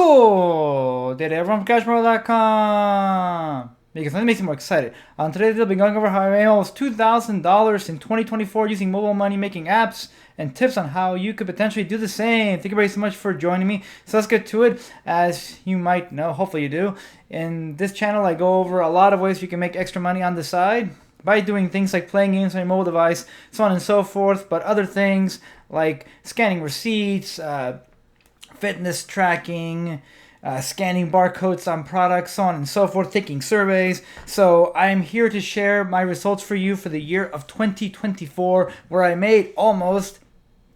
Cool! Did everyone from CashModo.com? Because that makes me more excited. On today's video, I'll be going over how I made almost $2,000 in 2024 using mobile money making apps and tips on how you could potentially do the same. Thank you very so much for joining me. So let's get to it. As you might know, hopefully you do, in this channel I go over a lot of ways you can make extra money on the side by doing things like playing games on your mobile device, so on and so forth, but other things like scanning receipts, fitness tracking, scanning barcodes on products, so on and so forth, taking surveys. So I'm here to share my results for you for the year of 2024, where I made almost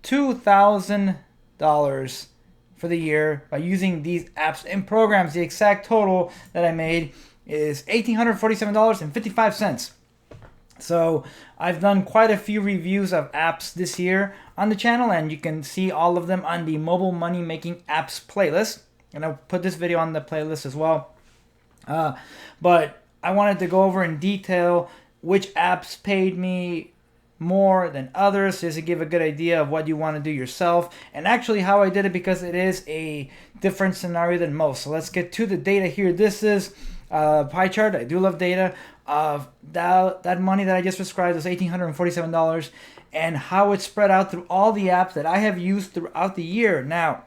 $2,000 for the year by using these apps and programs. The exact total that I made is $1,847.55. So I've done quite a few reviews of apps this year on the channel, and you can see all of them on the mobile money making apps playlist. And I'll put this video on the playlist as well. But I wanted to go over in detail which apps paid me more than others, just to give a good idea of what you want to do yourself, and actually how I did it, because it is a different scenario than most. So let's get to the data here. This is pie chart. I do love data of that money that I just described was $1,847, and how it's spread out through all the apps that I have used throughout the year. Now,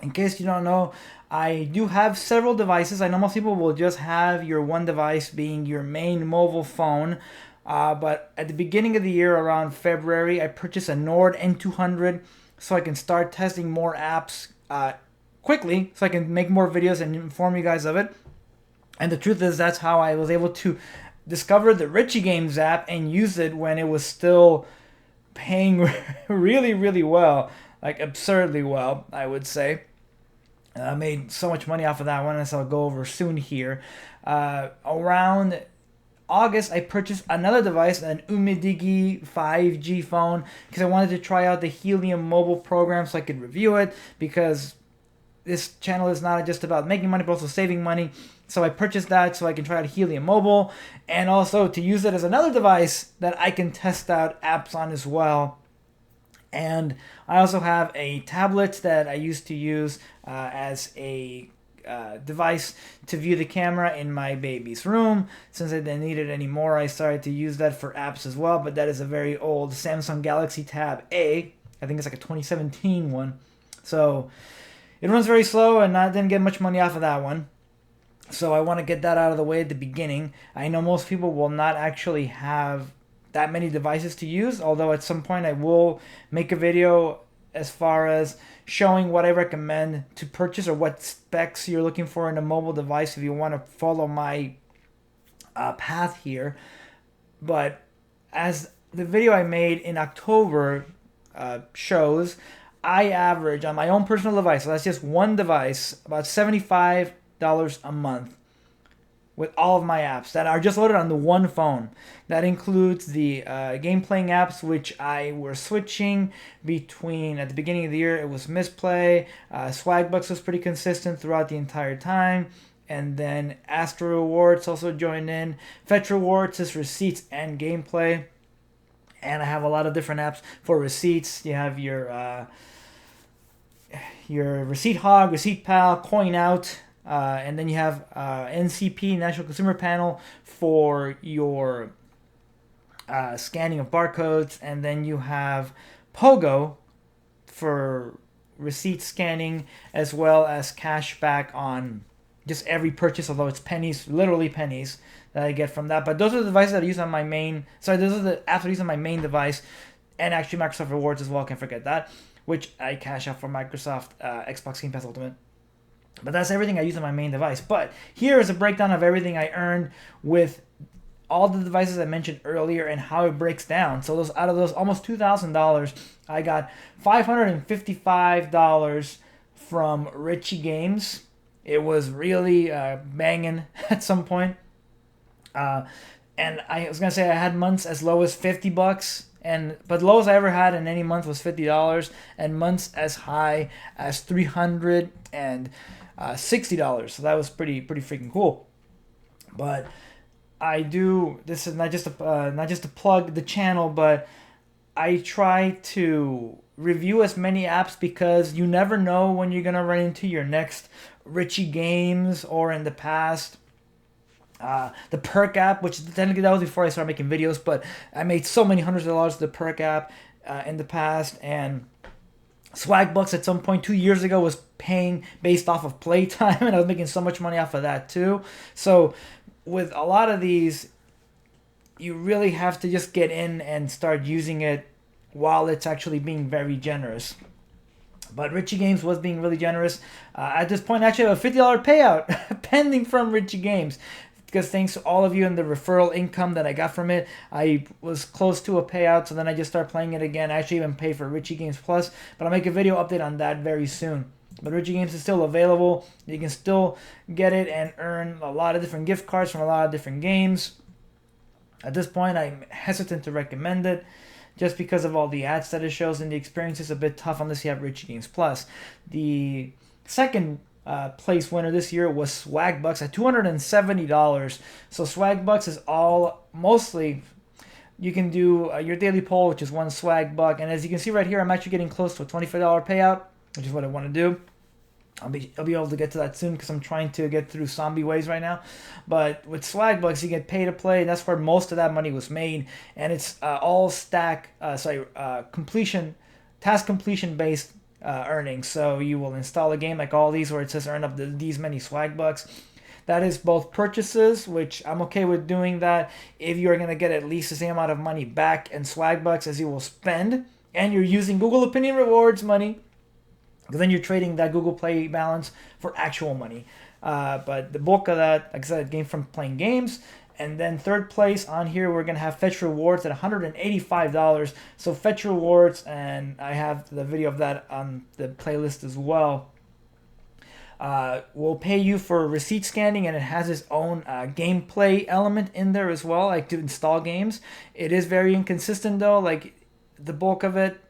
in case you don't know, I do have several devices. I know most people will just have your one device being your main mobile phone. But at the beginning of the year, around February, I purchased a Nord N200 so I can start testing more apps quickly, so I can make more videos and inform you guys of it. And the truth is, that's how I was able to discover the Richie Games app and use it when it was still paying really, really well, like absurdly well, I would say. I made so much money off of that one, as I'll go over soon here. Around August, I purchased another device, an Umidigi 5G phone, because I wanted to try out the Helium mobile program so I could review it, because this channel is not just about making money but also saving money. So I purchased that so I can try out Helium mobile, and also to use it as another device that I can test out apps on as well. And I also have a tablet that I used to use as a device to view the camera in my baby's room. Since I didn't need it anymore, I started to use that for apps as well, but that is a very old Samsung Galaxy Tab A. I think it's like a 2017 one. So it runs very slow, and I didn't get much money off of that one. So I want to get that out of the way at the beginning. I know most people will not actually have that many devices to use, although at some point I will make a video as far as showing what I recommend to purchase, or what specs you're looking for in a mobile device if you want to follow my path here. But as the video I made in October shows, I average on my own personal device, so that's just one device, about $75 a month with all of my apps that are just loaded on the one phone. That includes the game playing apps, which I were switching between. At the beginning of the year, it was Misplay. Swagbucks was pretty consistent throughout the entire time. And then Astro Rewards also joined in. Fetch Rewards is receipts and gameplay. And I have a lot of different apps for receipts. You have your Receipt Hog, Receipt Pal, Coin Out. And then you have NCP, National Consumer Panel, for your scanning of barcodes. And then you have Pogo for receipt scanning, as well as cash back on just every purchase, although it's pennies, literally pennies, that I get from that. But those are the devices that I use on my main, those are the apps I use on my main device, and actually Microsoft Rewards as well, can't forget that, which I cash out for Microsoft Xbox Game Pass Ultimate. But that's everything I use on my main device. But here is a breakdown of everything I earned with all the devices I mentioned earlier and how it breaks down. So out of those almost $2,000, I got $555 from Richie Games. It was really banging at some point. And I was going to say I had months as low as $50. But the lowest I ever had in any month was $50, and months as high as $360. So that was pretty freaking cool. But this is not just to plug the channel, but I try to review as many apps because you never know when you're gonna run into your next Richie Games, or in the past, the Perk app, which technically that was before I started making videos, but I made so many hundreds of dollars with the Perk app in the past. And Swagbucks at some point 2 years ago was paying based off of playtime, and I was making so much money off of that too. So with a lot of these, you really have to just get in and start using it while it's actually being very generous. But Richie Games was being really generous. At this point, I actually have a $50 payout pending from Richie Games. Because thanks to all of you and the referral income that I got from it, I was close to a payout. So then I just started playing it again. I actually even pay for Richie Games Plus. But I'll make a video update on that very soon. But Richie Games is still available. You can still get it and earn a lot of different gift cards from a lot of different games. At this point, I'm hesitant to recommend it, just because of all the ads that it shows, and the experience is a bit tough unless you have Richie Games Plus. The second place winner this year was Swagbucks at $270. So Swagbucks is all mostly, you can do your daily poll, which is one Swagbuck, and as you can see right here, I'm actually getting close to a $25 payout, which is what I want to do. I'll be able to get to that soon because I'm trying to get through Zombie Waves right now. But with Swagbucks, you get pay to play, and that's where most of that money was made. And it's all completion, task completion based earnings. So you will install a game like all these where it says earn up these many Swagbucks. That is both purchases, which I'm okay with doing that if you're going to get at least the same amount of money back in Swagbucks as you will spend, and you're using Google Opinion Rewards money. Because then you're trading that Google Play balance for actual money. But the bulk of that, like I said, came from playing games. And then third place on here, we're going to have Fetch Rewards at $185. So Fetch Rewards, and I have the video of that on the playlist as well, will pay you for receipt scanning, and it has its own gameplay element in there as well, like to install games. It is very inconsistent though. Like the bulk of it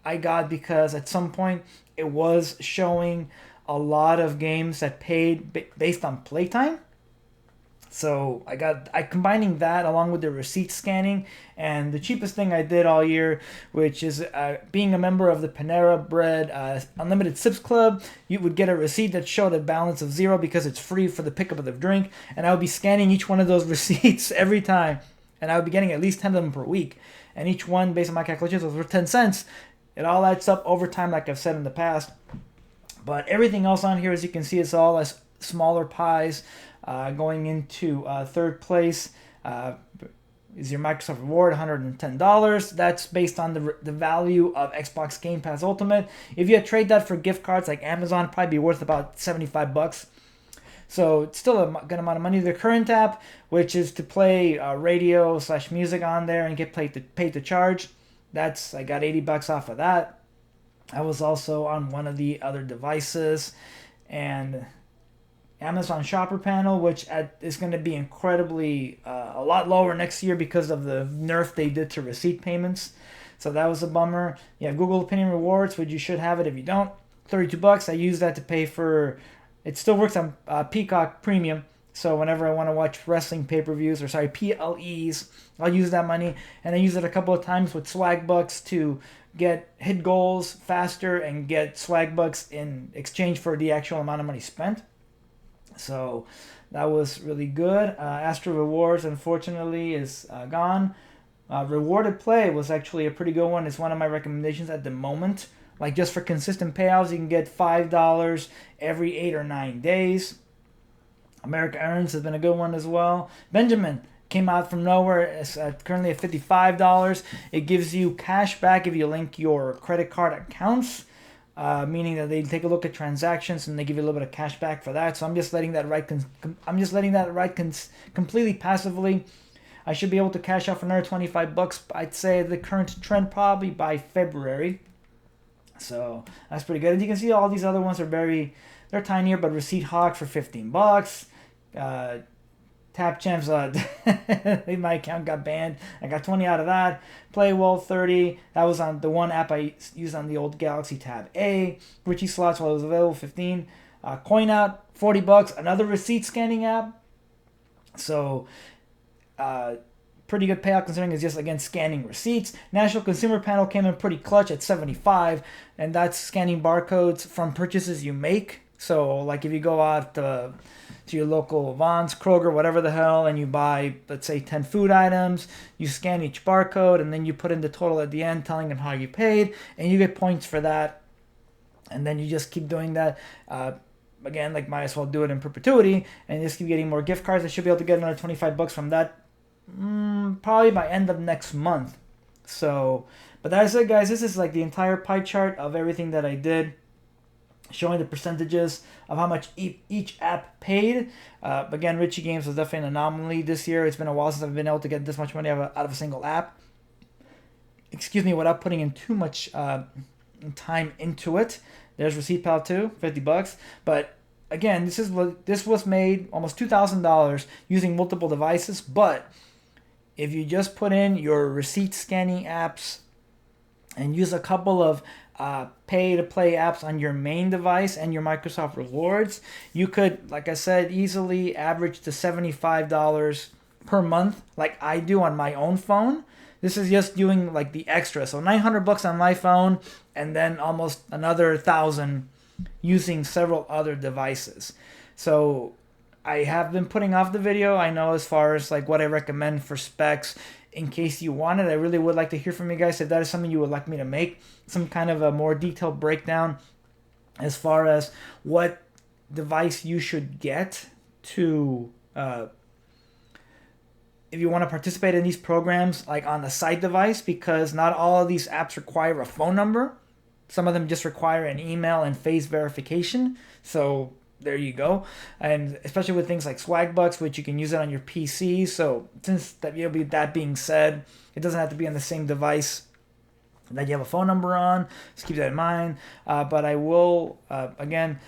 I got because at some point it was showing a lot of games that paid based on playtime. So I combining that along with the receipt scanning, and the cheapest thing I did all year, which is being a member of the Panera Bread Unlimited Sips Club. You would get a receipt that showed a balance of 0 because it's free for the pickup of the drink, and I would be scanning each one of those receipts every time, and I would be getting at least 10 of them per week, and each one, based on my calculations, was worth 10 cents. It all adds up over time, like I've said in the past. But everything else on here, as you can see, is all as smaller pies. Going into third place is your Microsoft Reward, $110. That's based on the value of Xbox Game Pass Ultimate. If you trade that for gift cards like Amazon, it'd probably be worth about $75. So it's still a good amount of money. The current app, which is to play radio/music on there and get paid to charge, I got $80 off of that. I was also on one of the other devices, and Amazon Shopper Panel, which is going to be incredibly a lot lower next year because of the nerf they did to receipt payments. So that was a bummer. Yeah, Google Opinion Rewards, which you should have it if you don't. $32. I use that to pay for. It still works on Peacock Premium. So whenever I want to watch wrestling pay-per-views, PLEs, I'll use that money. And I use it a couple of times with Swagbucks to hit goals faster and get Swagbucks in exchange for the actual amount of money spent. So that was really good. Astro Rewards, unfortunately, is gone. Rewarded Play was actually a pretty good one. It's one of my recommendations at the moment. Like just for consistent payouts, you can get $5 every 8 or 9 days. America Earns has been a good one as well. Benjamin came out from nowhere. It's currently at $55. It gives you cash back if you link your credit card accounts, meaning that they take a look at transactions and they give you a little bit of cash back for that. So I'm just letting that ride completely passively. I should be able to cash out for another $25. I'd say the current trend probably by February. So that's pretty good. As you can see, all these other ones are they're tinier, but Receipt Hawk for $15. Tap Champs, my account got banned. I got 20 out of that. Playwell 30. That was on the one app I used on the old Galaxy Tab A. Richie Slots while it was available, 15. Coin Out, $40. Another receipt scanning app. So pretty good payout considering it's just, again, scanning receipts. National Consumer Panel came in pretty clutch at 75, and that's scanning barcodes from purchases you make. So, like, if you go out to your local Vons, Kroger, whatever the hell, and you buy, let's say, 10 food items, you scan each barcode, and then you put in the total at the end, telling them how you paid, and you get points for that. And then you just keep doing that. Again, like, might as well do it in perpetuity, and just keep getting more gift cards. I should be able to get another 25 bucks from that probably by end of next month. So, but that is it, guys. This is like the entire pie chart of everything that I did, showing the percentages of how much each app paid. Again, Richie Games was definitely an anomaly this year. It's been a while since I've been able to get this much money out of a single app. Excuse me, without putting in too much time into it. There's Receipt Pal too, 50 bucks. But again, this was made almost $2,000 using multiple devices. But if you just put in your receipt scanning apps and use a couple of pay-to-play apps on your main device and your Microsoft Rewards, you could, like I said, easily average to $75 per month, like I do on my own phone. This is just doing like the extra, so 900 bucks on my phone, and then almost another 1,000 using several other devices. So I have been putting off the video. I know, as far as like what I recommend for specs, in case you want it. I really would like to hear from you guys if that is something you would like me to make, some kind of a more detailed breakdown as far as what device you should get to if you want to participate in these programs, like on the side device, because not all of these apps require a phone number. Some of them just require an email and face verification. So there you go. And especially with things like Swagbucks, which you can use it on your PC. So since that being said, it doesn't have to be on the same device that you have a phone number on. Just keep that in mind. But I will, again,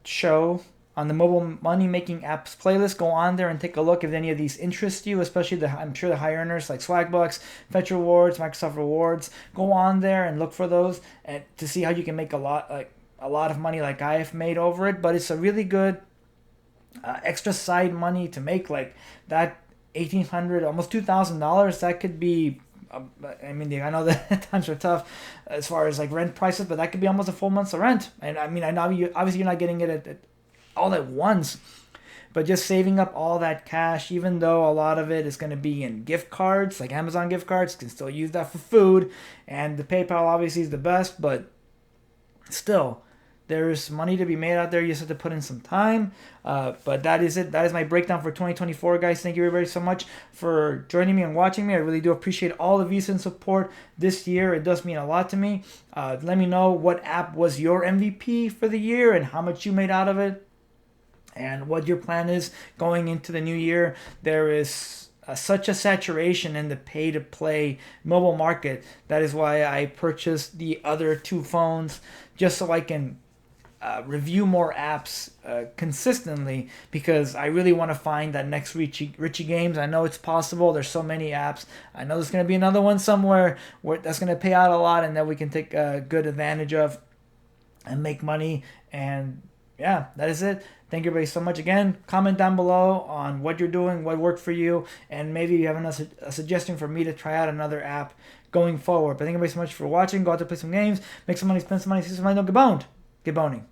show on the Mobile Money Making Apps playlist. Go on there and take a look if any of these interest you, especially I'm sure the high earners like Swagbucks, Fetch Rewards, Microsoft Rewards. Go on there and look for those and to see how you can make a lot of money like I have made over it. But it's a really good extra side money to make, like that $1,800, almost $2,000. That could be, I mean, I know that times are tough as far as like rent prices, but that could be almost a full month's of rent. And I mean, I know obviously you're not getting it all at once, but just saving up all that cash, even though a lot of it is going to be in gift cards, like Amazon gift cards, you can still use that for food, and the PayPal obviously is the best, but still, there's money to be made out there. You just have to put in some time. But that is it. That is my breakdown for 2024, guys. Thank you everybody so much for joining me and watching me. I really do appreciate all the views and support this year. It does mean a lot to me. Let me know what app was your MVP for the year and how much you made out of it, and what your plan is going into the new year. There is such a saturation in the pay-to-play mobile market. That is why I purchased the other two phones, just so I can review more apps consistently, because I really want to find that next Richie Games. I know it's possible. There's so many apps. I know there's going to be another one somewhere where that's going to pay out a lot and that we can take good advantage of and make money. And yeah, that is it. Thank you everybody so much. Again, comment down below on what you're doing, what worked for you, and maybe you have a suggestion for me to try out another app going forward. But thank you everybody so much for watching. Go out there, play some games, make some money, spend some money, see some money, don't get boned. Get boning.